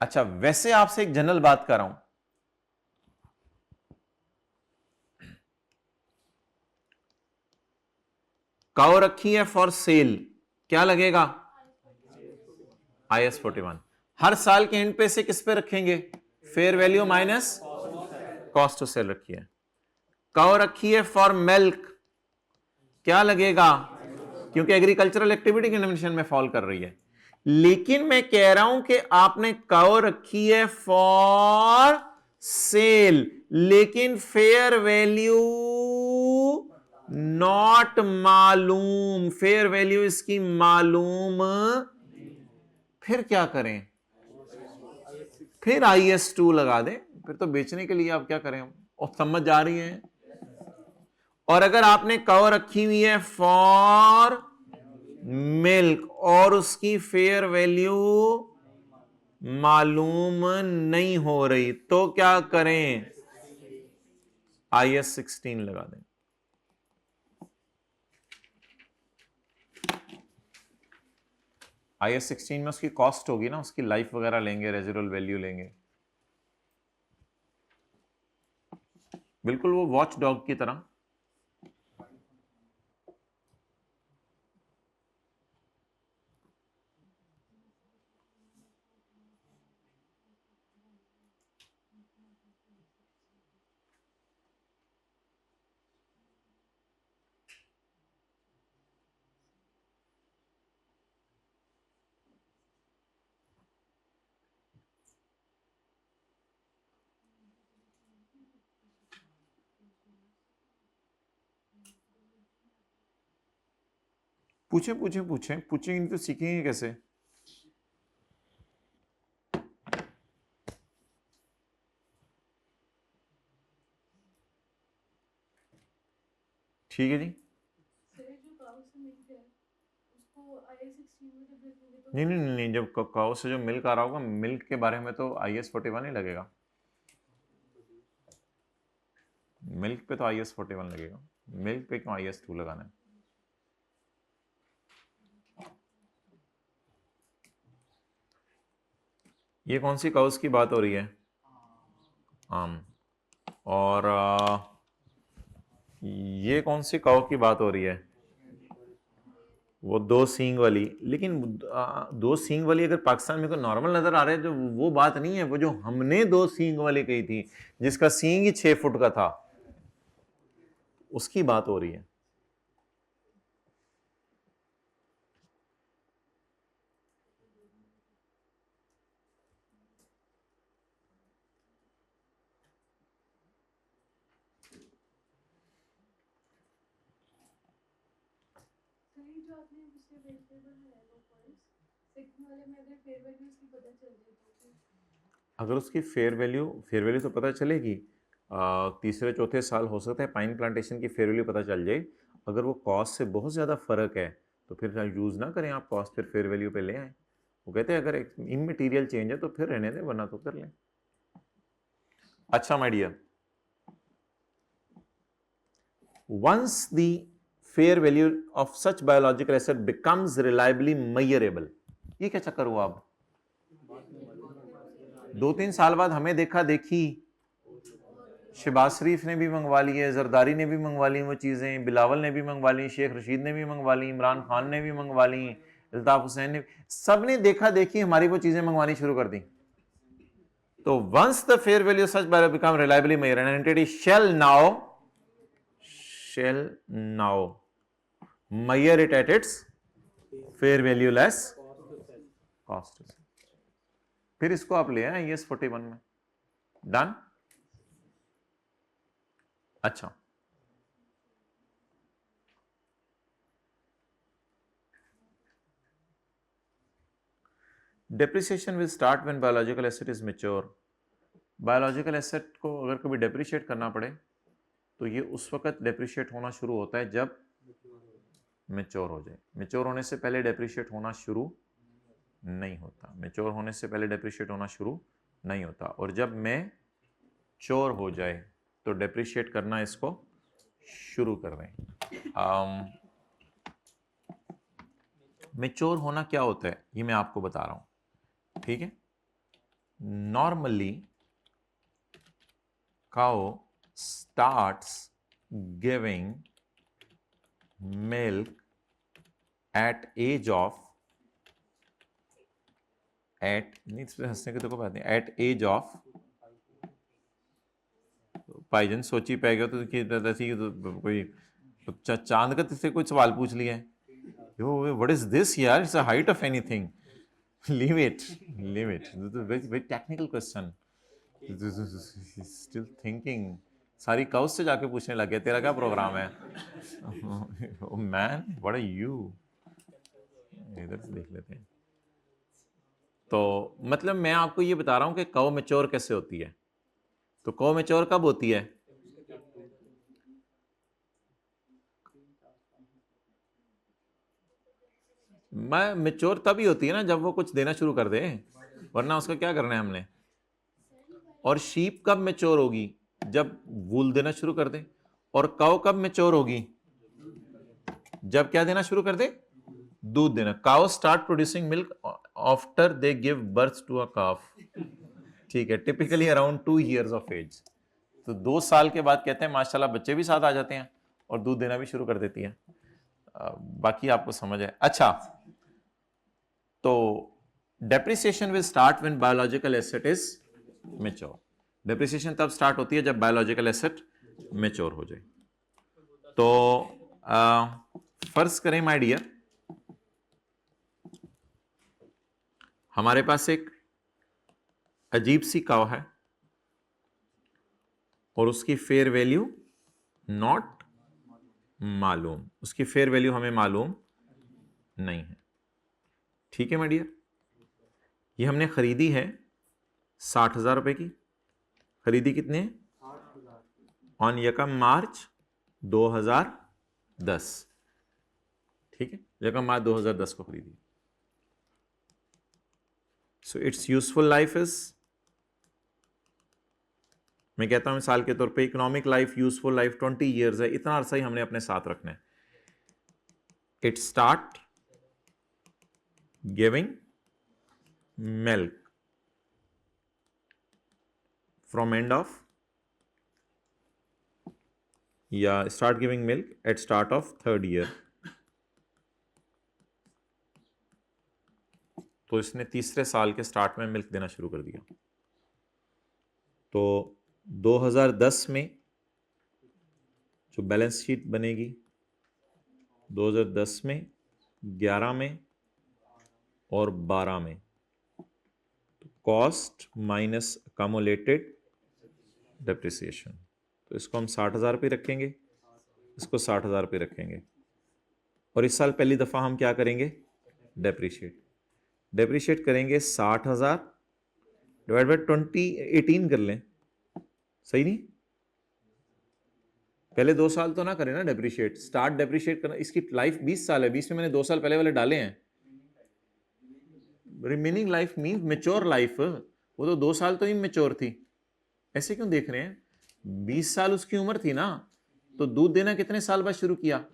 अच्छा, वैसे आपसे एक जनरल बात कर रहा हूं, काऊ रखी है फॉर सेल, क्या लगेगा? IS 41। हर साल के एंड पे से किस पे रखेंगे? Fair value minus cost to sell रखी है। काऊ रखी है फॉर मिल्क, क्या लगेगा? क्योंकि एग्रीकल्चरल एक्टिविटी की डेफिनेशन में फॉल कर रही है। लेकिन मैं कह रहा हूं कि आपने काऊ रखी है फॉर सेल, लेकिन फेयर वैल्यू नॉट मालूम, फेयर वैल्यू इसकी मालूम, फिर क्या करें? फिर IS 2 लगा दें। फिर तो बेचने के लिए आप क्या करें? और समझ जा रही है? और अगर आपने काऊ रखी हुई है फॉर मिल्क और उसकी फेयर वैल्यू मालूम नहीं हो रही, तो क्या करें? IS 16 लगा दें। IS 16 में उसकी कॉस्ट होगी ना, उसकी लाइफ वगैरह लेंगे, रेजिडुअल वैल्यू लेंगे, बिल्कुल वो वॉच डॉग की तरह। पूछें पूछें पूछें पूछेंगे तो सीखेंगे कैसे? ठीक है जी। नहीं नहीं नहीं, जब काऊ से जो मिल्क आ रहा होगा, मिल्क के बारे में तो IS 41 ही लगेगा। मिल्क पे तो IS 41 लगेगा, मिल्क पे क्यों IS 2 लगाना है? ये कौन सी काउस की बात हो रही है? आम। और ये कौन सी काउ की बात हो रही है? वो दो सींग वाली, लेकिन दो सींग वाली अगर पाकिस्तान में को नॉर्मल नजर आ रहा है तो वो बात नहीं है। वो जो हमने दो सींग वाली कही थी, जिसका सींग ही 6 फुट का था, उसकी बात हो रही है। अगर उसकी फेयर वैल्यू तो पता चलेगी, तीसरे चौथे साल हो सकता है पाइन प्लांटेशन की फेयर वैल्यू पता चल जाए। अगर वो कॉस्ट से बहुत ज़्यादा फ़र्क है तो फिर यूज़ ना करें आप कॉस्ट, फिर फेयर वैल्यू पे ले आए। वो कहते हैं अगर इमटेरियल चेंज है तो फिर रहने दें, वरना तो कर लें। अच्छा my dear, once the fair value of such biological asset becomes reliably measurable, ये क्या चक्कर हुआ? अब 2-3 साल बाद हमें देखा देखी शहबाज शरीफ ने भी मंगवा ली है, जरदारी ने भी मंगवा ली वो चीजें, बिलावल ने भी मंगवा ली, शेख रशीद ने भी मंगवा ली, इमरान खान ने भी मंगवा ली, अल्ताफ हुसैन ने, सब ने देखा देखी हमारी वो चीजें मंगवानी शुरू कर दी। तो once the fair value such by become reliably measured, an entity shall now measure it at its fair value less cost। फिर इसको आप ले आए ES 41 में, डन। अच्छा, depreciation will start when biological asset is mature. Biological asset को अगर कभी डेप्रिशिएट करना पड़े तो ये उस वक्त डेप्रिशिएट होना शुरू होता है जब मैच्योर हो जाए। मैच्योर होने से पहले डेप्रिशिएट होना शुरू नहीं होता, मैच्योर होने से पहले डेप्रिशिएट होना शुरू नहीं होता। और जब मैच्योर हो जाए तो डेप्रिशिएट करना इसको शुरू कर दें। मैच्योर होना क्या होता है ये मैं आपको बता रहा हूं, ठीक है। Normally cow starts giving milk at age of हंसने की तो कोई बात नहीं, at age of, भाईजन सोची पै गया तो कोई चांद का तुझसे कोई सवाल पूछ लिया है, यो व्हाट इज दिस यार, it's a height of anything, leave it very technical question, still thinking. सारी काउस से जाके पूछने लग गया तेरा क्या प्रोग्राम है। मैन व्हाट आर यू, इधर से देख लेते हैं। तो मतलब मैं आपको ये बता रहा हूं कि काउ मैच्योर कैसे होती है। तो काउ मैच्योर कब होती है? मैं मैच्योर तभी होती है ना जब वो कुछ देना शुरू कर दे, वरना उसका क्या करना है हमने। और शीप कब मैच्योर होगी? जब वूल देना शुरू कर दे। और काउ कब मैच्योर होगी? जब क्या देना शुरू कर दे? दूध देना। Cow start producing milk after they give birth to a calf, ठीक है, typically around 2 years of age. तो 2 साल के बाद कहते हैं माशाल्लाह बच्चे भी साथ आ जाते हैं और दूध देना भी शुरू कर देती है। बाकी आपको समझ है। अच्छा, तो depreciation will start when biological asset is mature. Depreciation तब स्टार्ट होती है जब बायोलॉजिकल एसेट मैच्योर हो जाए। तो फर्ज करें माय डियर, हमारे पास एक अजीब सी काव है और उसकी फेयर वैल्यू नॉट मालूम, उसकी फेयर वैल्यू हमें मालूम नहीं है, ठीक है माय डियर। ये हमने खरीदी है 60,000 रुपए की। खरीदी कितने? ऑन यकम मार्च 2010, ठीक है, यकम मार्च 2010 को खरीदी। So it's useful life is, मैं कहता हूं मिसाल के तौर पे economic life, useful life 20 years है, इतना अरसा ही हमने अपने साथ रखना है। It start giving milk from end of, या start giving milk at start of 3rd year, तो इसने तीसरे साल के स्टार्ट में मिल्क देना शुरू कर दिया। तो 2010 में जो बैलेंस शीट बनेगी 2010 में, 11 में और 12 में, तो कॉस्ट माइनस अकामुलेटेड डेप्रिसिएशन, तो इसको हम 60,000 पे रखेंगे, इसको 60,000 पे रखेंगे। और इस साल पहली दफ़ा हम क्या करेंगे, डेप्रिशिएट करेंगे 60,000 डिवाइड बाई 2018 कर लें, सही नहीं? पहले 2 साल तो ना करें ना डेप्रिशिएट, स्टार्ट डेप्रिशिएट करना, इसकी लाइफ 20 साल है, 20 में मैंने 2 साल पहले वाले डाले हैं। Remaining life mean mature life, वो तो 2 साल तो इमेच्योर थी। ऐसे क्यों देख रहे हैं? 20 साल उसकी उम्र थी ना, तो दूध देना कितने साल बाद शुरू किया?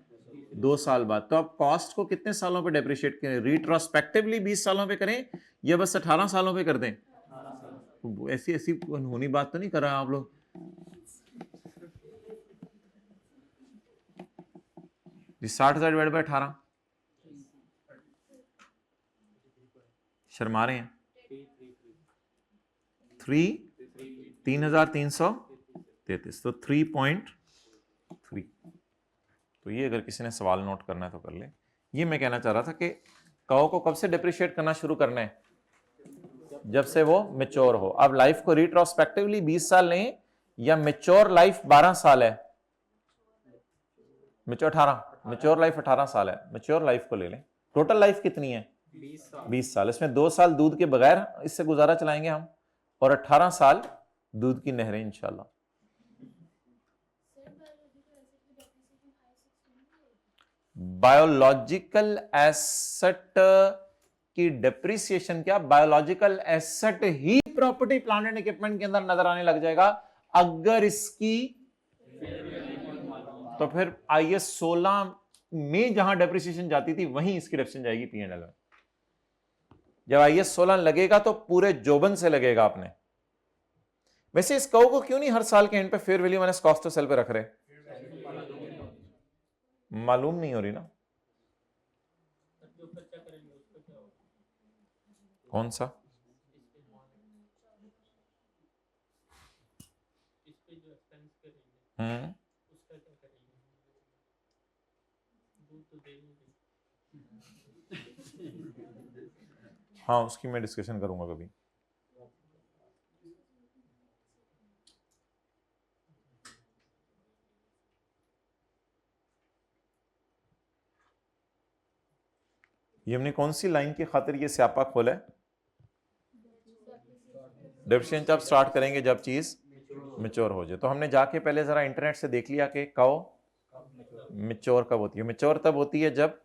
2 साल बाद। तो आप कॉस्ट को कितने सालों पे डेप्रिशिएट करें? रिट्रोस्पेक्टिवली 20 सालों पे करें या बस 18 सालों पे कर दें? ऐसी ऐसी अनहोनी बात तो नहीं कर रहा आप लोग? जी 60,000 डिवाइड बाई 18, शर्मा रहे हैं? 3,333, तो 3.3। तो ये अगर किसी ने सवाल नोट करना है तो कर ले। ये मैं कहना चाह रहा था कि काऊ को कब से डेप्रिशिएट करना शुरू करना है? जब से वो मेच्योर हो। अब लाइफ को रिट्रोस्पेक्टिवली 20 साल लें या मेच्योर लाइफ 12 साल है? मेच्योर 18 साल है। मेच्योर लाइफ को ले लें। टोटल लाइफ कितनी है? 20 साल। इसमें 2 साल दूध के बगैर इससे गुजारा चलाएंगे हम, और 18 साल दूध की नहरें इंशाल्लाह। बायोलॉजिकल एसेट की डेप्रिसिएशन क्या? Biological asset he property plant and equipment के अंदर नजर आने लग जाएगा अगर इसकी, तो फिर IAS 16 में जहां डेप्रिसिएशन जाती थी वहीं इसकी डेप्रिसिएशन जाएगी P&L में। जब IAS 16 लगेगा तो पूरे जोबन से लगेगा आपने। वैसे इस कौ को क्यों नहीं हर साल के एंड पे fair value minus cost of sale पे रख रहे? मालूम नहीं हो रही ना कौन सा? हाँ उसकी मैं डिस्कशन करूंगा कभी। ये हमने कौन सी लाइन की खातिर ये स्यापा खोला है? डेप्रिसिएशन जब स्टार्ट करेंगे जब चीज मेच्योर हो जाए। तो हमने जाके पहले जरा इंटरनेट से देख लिया कि काऊ मेच्योर कब होती है। मेच्योर तब होती है जब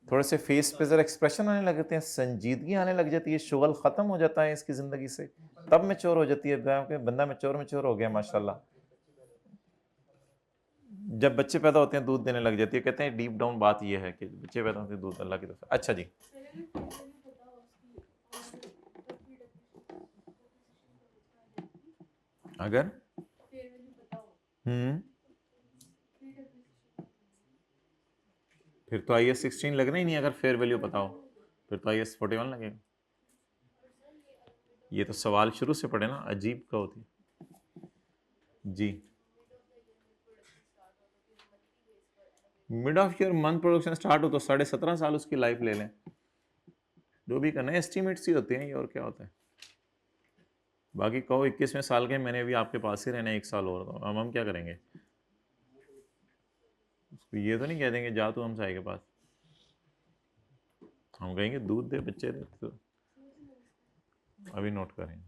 थोड़े से फेस पे जरा एक्सप्रेशन आने लगते हैं, संजीदगी आने लग जाती है, शुगल खत्म हो जाता है इसकी जिंदगी से, तब मेच्योर हो जाती है। बंदा मेच्योर हो गया माशाल्लाह। जब बच्चे पैदा होते हैं दूध देने लग जाती है। कहते हैं डीप डाउन बात यह है कि बच्चे पैदा होते हैं दूध अल्लाह की तरफ। अच्छा जी, अगर फिर तो IAS 16 लगना ही नहीं। अगर फेयर वैल्यू पता हो फिर तो IAS 41 लगेगा। ये तो सवाल शुरू से पढ़े ना, अजीब का होती जी। Mid of year month production start हो तो 17.5 साल उसकी लाइफ ले लें। जो भी करना है एस्टिमेट्स ही होते हैं ये, और क्या होता है। बाकी कहो 21वें साल के मैंने अभी आपके पास ही रहना है 1 साल और, तो हम क्या करेंगे? उसको ये तो नहीं कह देंगे जा तू हम साई के पास। हम कहेंगे दूध दे बच्चे दे। तो अभी नोट करें।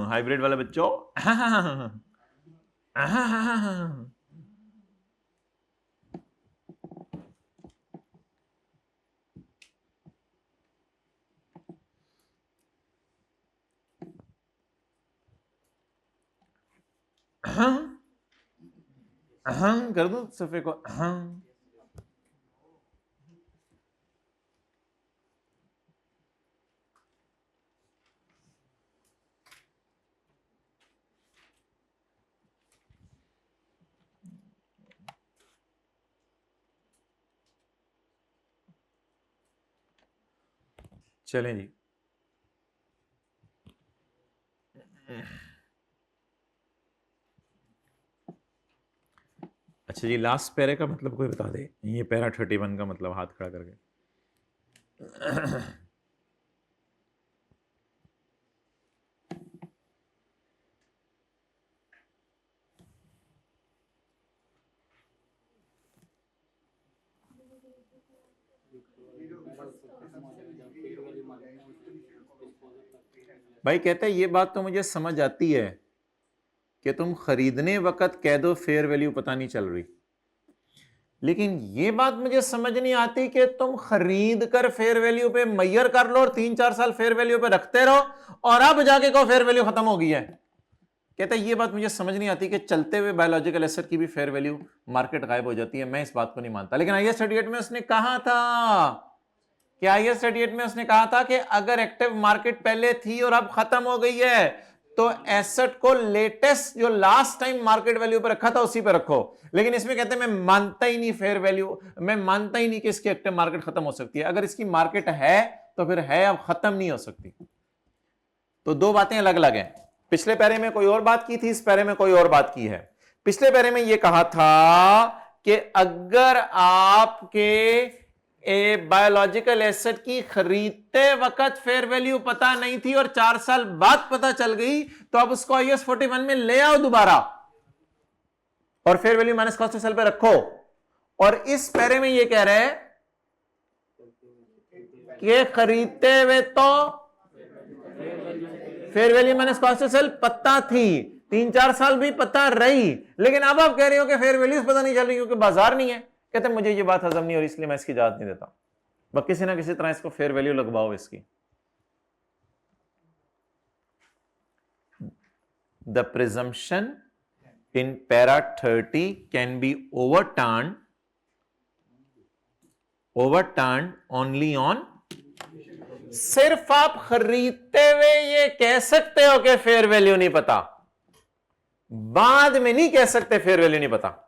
हाइब्रिड वाले बच्चों कर दो सफे को। चलें जी, अच्छा जी, लास्ट पैरे का मतलब कोई बता दे, ये पैरा 31 का मतलब हाथ खड़ा करके। भाई कहते हैं ये बात तो मुझे समझ आती है कि तुम खरीदने वक्त कह दो फेयर वैल्यू पता नहीं चल रही, लेकिन ये बात मुझे समझ नहीं आती कि तुम खरीद कर फेयर वैल्यू पे मैयर कर लो और 3-4 साल फेयर वैल्यू पे रखते रहो और अब जाके कहो फेयर वैल्यू खत्म हो गई है। कहता है ये बात मुझे समझ नहीं आती कि चलते हुए बायोलॉजिकल एसेट की भी फेयर वैल्यू मार्केट गायब हो जाती है। मैं इस बात को नहीं मानता, लेकिन IAS 38 में उसने कहा था कि IAS 38 में उसने कहा था कि अगर एक्टिव मार्केट पहले थी और अब खत्म हो गई है तो एसेट को लेटेस्ट जो लास्ट टाइम मार्केट वैल्यू पर रखा था उसी पर रखो। लेकिन इसमें कहते हैं मैं मानता ही नहीं फेयर वैल्यू, मैं मानता ही नहीं कि इसकी एक्टिव मार्केट खत्म हो सकती है। अगर इसकी मार्केट है तो फिर है, अब खत्म नहीं हो सकती। तो दो बातें अलग अलग हैं। पिछले पैरे में कोई और बात की थी, इस पैरे में कोई और बात की है। पिछले पैरे में यह कहा था कि अगर आपके बायोलॉजिकल एसेट की खरीदते वक्त फेयर वैल्यू पता नहीं थी और 4 साल बाद पता चल गई तो अब उसको IAS 41 में ले आओ दोबारा और fair value minus cost of sale पे रखो। और इस पैरे में यह कह रहे हैं कि खरीदते हुए तो fair value minus cost of sale पता थी, 3-4 साल भी पता रही, लेकिन अब आप कह रहे हो कि फेयर वैल्यूज पता नहीं चल रही क्योंकि बाजार नहीं है। कहते मुझे ये बात हजम नहीं हो रही, इसलिए मैं इसकी इजाजत नहीं देता। बस किसी ना किसी तरह इसको फेयर वैल्यू लगवाओ इसकी। The presumption in para 30 can be ओवरटर्न्ड only on, सिर्फ आप खरीदते हुए ये कह सकते हो कि फेयर वैल्यू नहीं पता, बाद में नहीं कह सकते फेयर वैल्यू नहीं पता।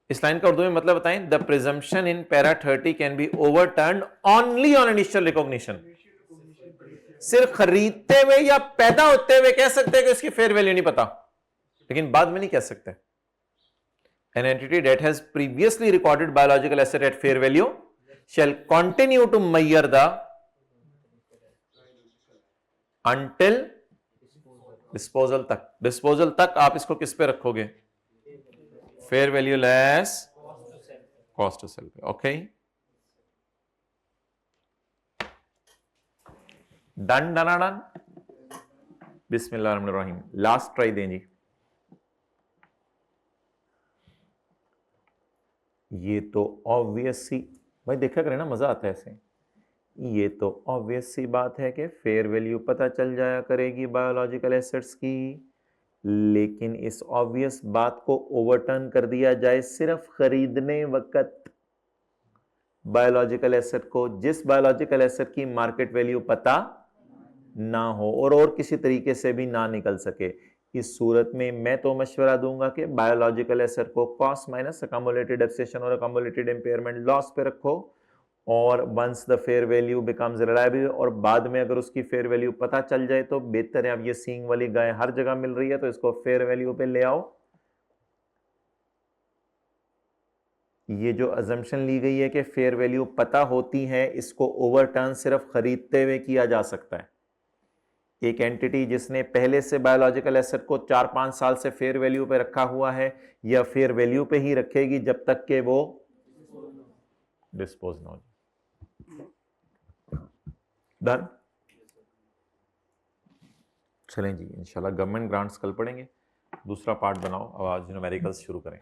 इस लाइन का उर्दू में मतलब बताएं। The presumption in para 30 can be ओवरटर्न्ड only on initial recognition, सिर्फ खरीदते हुए या पैदा होते हुए कह सकते हैं कि इसकी फेयर वैल्यू नहीं पता, लेकिन बाद में नहीं कह सकते। An entity that has previously recorded biological asset at fair value shall continue to measure the until disposal तक। डिस्पोजल तक आप इसको किस पे रखोगे? Fair value less cost of sale पे। Okay, done done done. बिस्मिल्लाहिर्रहमानिर्रहीम, लास्ट ट्राई दें जी। ये तो ऑब्वियस सी, भाई देखा करें ना, मजा आता है ऐसे। ये तो ऑब्वियस सी बात है कि फेयर वैल्यू पता चल जाया करेगी बायोलॉजिकल एसेट्स की, लेकिन इस ऑब्वियस बात को ओवरटर्न कर दिया जाए सिर्फ खरीदने वक्त बायोलॉजिकल एसेट को, जिस बायोलॉजिकल एसेट की मार्केट वैल्यू पता ना हो और किसी तरीके से भी ना निकल सके। इस सूरत में मैं तो मशवरा दूंगा कि बायोलॉजिकल एसेट को कॉस्ट माइनस अकम्युलेटेड डेप्रिसिएशन और अकम्युलेटेड इंपेयरमेंट लॉस पे रखो, और once the fair value becomes reliable, और बाद में अगर उसकी फेयर वैल्यू पता चल जाए तो बेहतर है। अब ये सींग वाली गाय हर जगह मिल रही है तो इसको फेयर वैल्यू पे ले आओ। ये जो अजम्पशन ली गई है कि फेयर वैल्यू पता होती है, इसको ओवरटर्न सिर्फ खरीदते हुए किया जा सकता है। एक एंटिटी जिसने पहले से बायोलॉजिकल एसेट को 4-5 साल से फेयर वैल्यू पे रखा हुआ है, या फेयर वैल्यू पे ही रखेगी जब तक कि वो डिस्पोज ना हो। डन। चलें जी, इंशाल्लाह गवर्नमेंट ग्रांट्स कल पढ़ेंगे। दूसरा पार्ट बनाओ, अब आज न्यूमेरिकल्स शुरू करें।